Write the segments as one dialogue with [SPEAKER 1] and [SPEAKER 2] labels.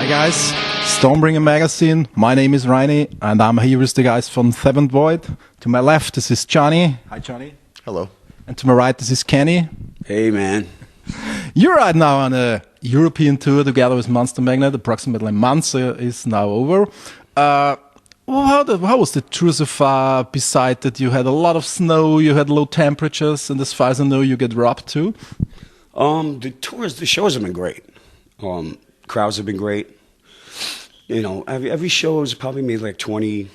[SPEAKER 1] Hi guys, Stormbringer Magazine. My name is Reini and I'm here with the guys from Seventh Void. To my left, this is Johnny. Hi Johnny.
[SPEAKER 2] Hello.
[SPEAKER 1] And to my right, this is Kenny.
[SPEAKER 3] Hey man.
[SPEAKER 1] You're right now on a European tour together with Monster Magnet. Approximately a month is now over. How was the tour so far? Besides that, you had a lot of snow, you had low temperatures, and as far as I know, you get robbed too.
[SPEAKER 3] The shows have been great. Crowds have been great. You know, every show has probably made like 15,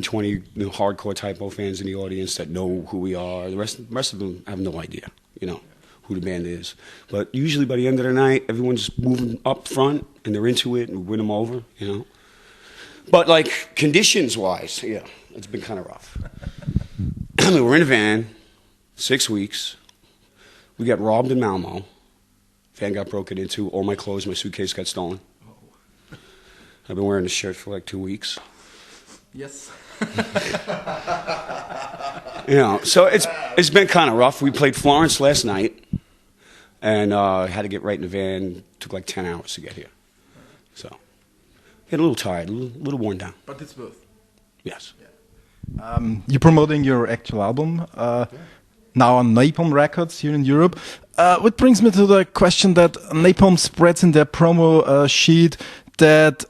[SPEAKER 3] 20 hardcore typo fans in the audience that know who we are. The rest of them have no idea, you know, who the band is. But usually by the end of the night, everyone's moving up front and they're into it and we win them over, you know. But like conditions-wise, yeah, it's been kind of rough. I mean, we're in a van, 6 weeks. We got robbed in Malmo. Van got broken into. All my clothes, my suitcase got stolen. I've been wearing this shirt for like 2 weeks.
[SPEAKER 1] Yes.
[SPEAKER 3] You know, so it's been kind of rough. We played Florence last night, and had to get right in the van. Took like 10 hours to get here. So, get a little tired, a little worn down.
[SPEAKER 1] But it's both.
[SPEAKER 3] Yes.
[SPEAKER 1] Yeah. You're promoting your actual album now on Napalm Records here in Europe. What brings me to the question that Napalm spreads in their promo sheet that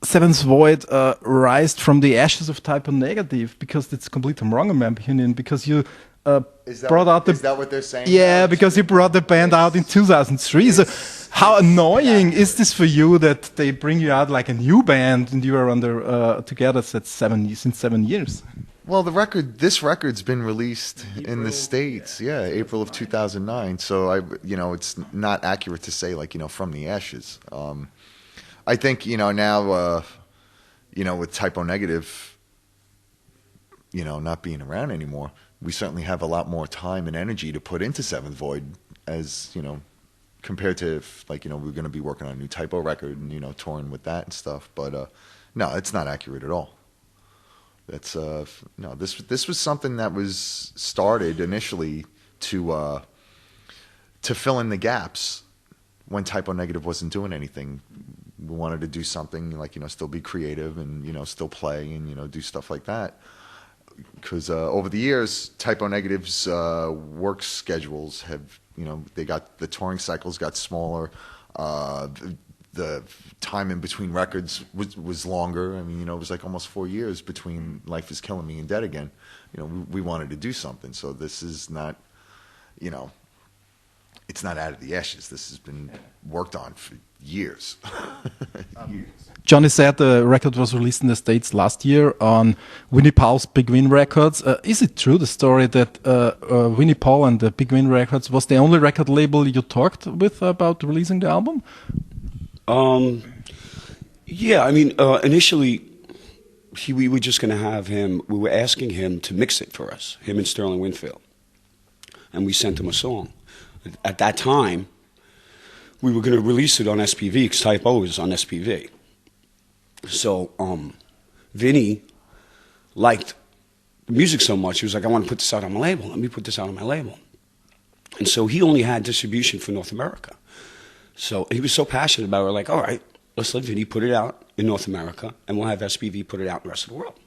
[SPEAKER 1] Seventh Void rised from the ashes of Typo Negative, because it's completely wrong in my opinion, because you brought out the...
[SPEAKER 2] Is that what they're saying?
[SPEAKER 1] Yeah, because you brought the band out in 2003. So how annoying is this for you that they bring you out like a new band and you are under together since 7 years?
[SPEAKER 2] Well, this record's been released in the States, April of 2009. So it's not accurate to say like, from the ashes. I think, now, with Typo Negative, not being around anymore, we certainly have a lot more time and energy to put into Seventh Void as, compared to if, like, we're going to be working on a new Typo record and, touring with that and stuff. But, no, it's not accurate at all. That's, no, this was something that was started initially to fill in the gaps when Typo Negative wasn't doing anything. We wanted to do something like, still be creative and, still play and, do stuff like that. Because over the years, Typo Negative's work schedules have, the touring cycles got smaller. The time in between records was longer. I mean, it was like almost 4 years between Life Is Killing Me and Dead Again. We wanted to do something. So this is not, it's not out of the ashes. This has been worked on for years.
[SPEAKER 1] Johnny said the record was released in the States last year on Winnie Paul's Big Win Records. Is it true, the story, that Winnie Paul and the Big Win Records was the only record label you talked with about releasing the album?
[SPEAKER 3] Yeah, I mean, initially, we were just going to have him, we were asking him to mix it for us, him and Sterling Winfield. And we sent him a song. At that time, we were going to release it on SPV, because Typo is on SPV. So, Vinny liked the music so much, he was like, I want to put this out on my label. Let me put this out on my label. And so he only had distribution for North America. So he was so passionate about it, we're like, all right, let's let Vinny put it out in North America, and we'll have SPV put it out in the rest of the world.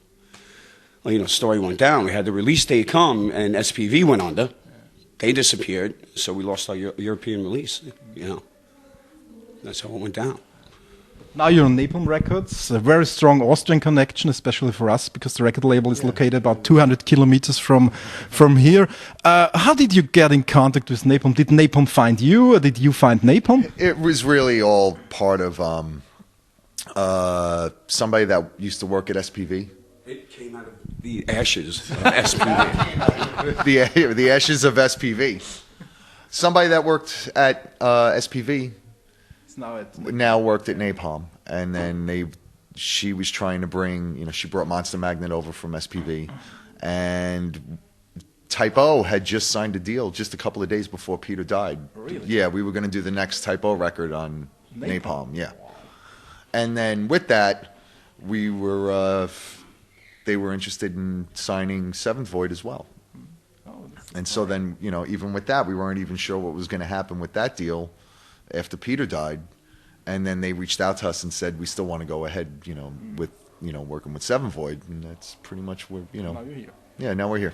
[SPEAKER 3] Well, the story went down. We had the release date come, and SPV went under. They disappeared, so we lost our European release, That's how it went down.
[SPEAKER 1] Now you're on Napalm Records, a very strong Austrian connection, especially for us, because the record label is located about 200 kilometers from here. How did you get in contact with Napalm? Did Napalm find you, or did you find Napalm?
[SPEAKER 2] It was really all part of somebody that used to work at SPV.
[SPEAKER 3] It came out of the ashes of SPV.
[SPEAKER 2] The ashes of SPV. Somebody that worked at SPV now worked at Napalm, and then she was trying to bring, she brought Monster Magnet over from SPV, and Typo had just signed a deal just a couple of days before Peter died.
[SPEAKER 1] Really?
[SPEAKER 2] Yeah, we were going to do the next Typo record on Napalm. Yeah, and then with that, they were interested in signing Seventh Void as well. And so then, even with that, we weren't even sure what was going to happen with that deal after Peter died. and then they reached out to us and said we still want to go ahead, with working with Seven Void, and that's pretty much where
[SPEAKER 1] Now you're here.
[SPEAKER 2] Yeah, now we're here.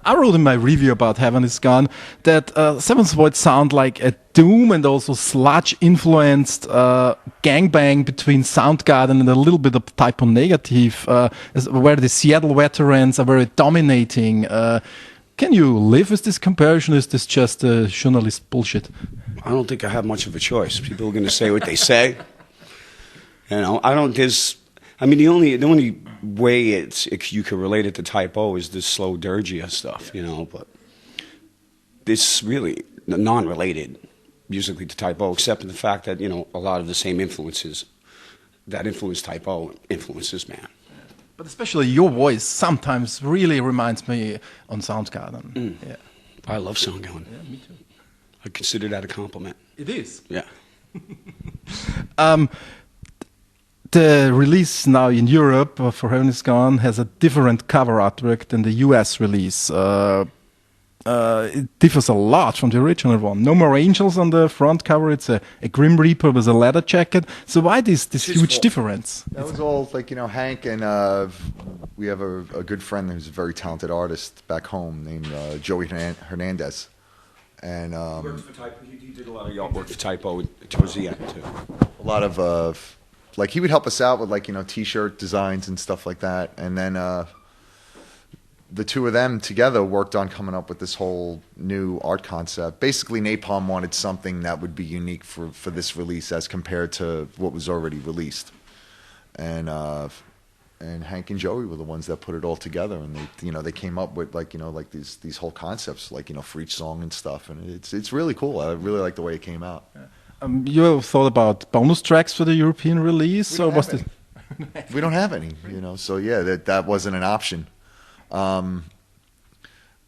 [SPEAKER 1] I wrote in my review about Heaven is Gone that Seventh Void sound like a doom and also sludge-influenced gangbang between Soundgarden and a little bit of Type O Negative, where the Seattle veterans are very dominating. Can you live with this comparison? Or is this just journalist bullshit?
[SPEAKER 3] I don't think I have much of a choice. People are going to say what they say. I don't. The only way you can relate it to Type O is this slow dirgia stuff, but it's really non-related musically to Type O, except in the fact that, a lot of the same influences that influence Type O influences man.
[SPEAKER 1] But especially your voice sometimes really reminds me on Soundgarden. Yeah.
[SPEAKER 3] I love Soundgarden.
[SPEAKER 1] Yeah, me too.
[SPEAKER 3] I consider that a compliment.
[SPEAKER 1] It is.
[SPEAKER 3] Yeah.
[SPEAKER 1] The release now in Europe for Heaven is Gone has a different cover artwork than the US release. It differs a lot from the original one. No more angels on the front cover. It's a Grim Reaper with a leather jacket. So why this huge difference?
[SPEAKER 2] That was all Hank and we have a good friend who's a very talented artist back home named Joey Hernandez. And
[SPEAKER 3] he did a lot of work for Type O towards the end too.
[SPEAKER 2] A lot of he would help us out with T-shirt designs and stuff like that, and then the two of them together worked on coming up with this whole new art concept. Basically, Napalm wanted something that would be unique for this release as compared to what was already released, and Hank and Joey were the ones that put it all together, and they came up with these whole concepts for each song and stuff, and it's really cool. I really like the way it came out.
[SPEAKER 1] Yeah. You have thought about bonus tracks for the European release, or was it?
[SPEAKER 2] We don't have any, So yeah, that wasn't an option.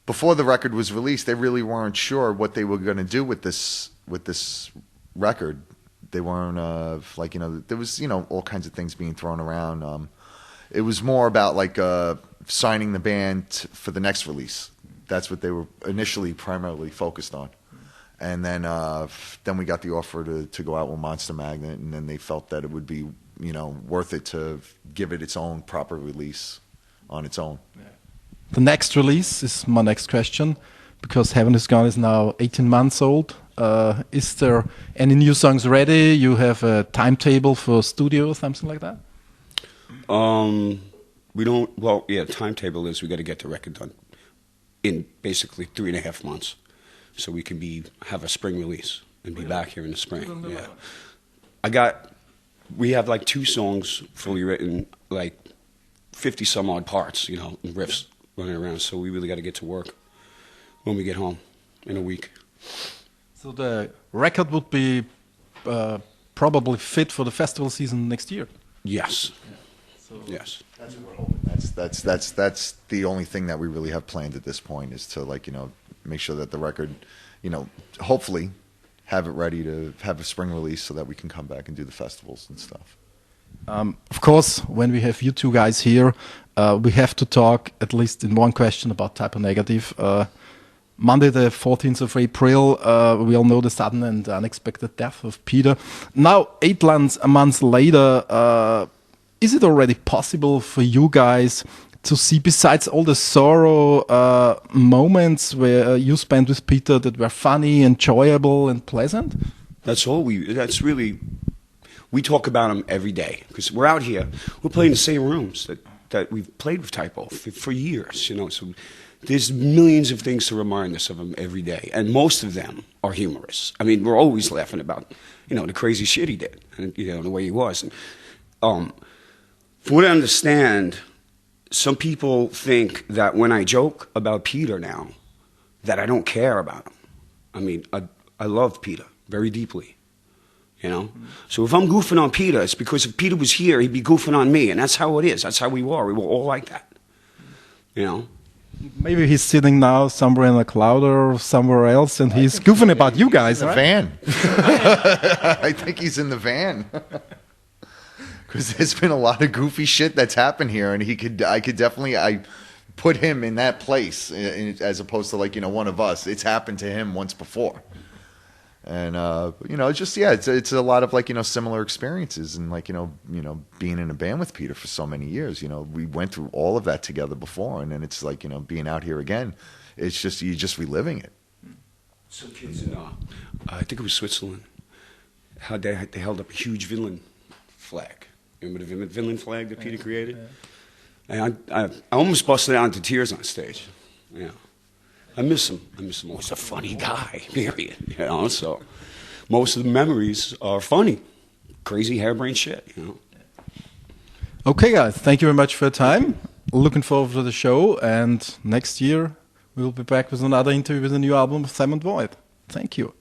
[SPEAKER 2] Before the record was released, they really weren't sure what they were going to do with this record. They weren't there was all kinds of things being thrown around. It was more about signing the band for the next release. That's what they were initially primarily focused on. And then we got the offer to go out with Monster Magnet, and then they felt that it would be worth it to give it its own proper release on its own.
[SPEAKER 1] Yeah. The next release is my next question, because Heaven is Gone is now 18 months old. Is there any new songs ready? You have a timetable for studio or something like that?
[SPEAKER 3] We don't. Well, yeah. Timetable is we got to get the record done in basically 3.5 months, so we can have a spring release and be back here in the spring. Yeah. We have 2 songs fully written, 50 some odd parts, and riffs running around. So we really got to get to work when we get home in a week.
[SPEAKER 1] So the record would be probably fit for the festival season next year.
[SPEAKER 3] Yes.
[SPEAKER 1] Yeah. So
[SPEAKER 3] yes.
[SPEAKER 2] That's what we're hoping. That's the only thing that we really have planned at this point is to make sure that the record, hopefully have it ready to have a spring release so that we can come back and do the festivals and stuff.
[SPEAKER 1] Of course, when we have you two guys here, we have to talk at least in one question about Type O Negative. Monday the 14th of April, we all know the sudden and unexpected death of Peter. Now, 8 months later, is it already possible for you guys to see, besides all the sorrow moments where you spent with Peter that were funny, enjoyable, and pleasant? We talk about him every day because we're out here. We're playing the same rooms that we've played with Type O for years, So there's millions of things to remind us of him every day, and most of them are humorous. I mean, we're always laughing about, the crazy shit he did, and the way he was. And, from what I understand, some people think that when I joke about Peter now, that I don't care about him. I mean, I love Peter very deeply, So if I'm goofing on Peter, it's because if Peter was here, he'd be goofing on me, and that's how it is. That's how we were. We were all like that, Maybe he's sitting now somewhere in a cloud or somewhere else, and he's goofing about you guys,
[SPEAKER 2] in the
[SPEAKER 1] right?
[SPEAKER 2] van. I think he's in the van. Because there's been a lot of goofy shit that's happened here, and I put him in that place as opposed to one of us. It's happened to him once before, And you know, just yeah, it's a lot of like, you know, similar experiences, and like, you know, being in a band with Peter for so many years. You know, we went through all of that together before, and then it's like, you know, being out here again, it's just you're just reliving it.
[SPEAKER 3] Some kids in, I think it was Switzerland, how they held up a huge Finland flag. Remember the Finland flag that Peter created? Yeah. And I almost busted out into tears on stage. Yeah. I miss him. He's a funny guy, period. You know, so most of the memories are funny. Crazy harebrained shit, you know.
[SPEAKER 1] Okay, guys, thank you very much for your time. Looking forward to the show, and next year we'll be back with another interview with a new album of Sam and Void. Thank you.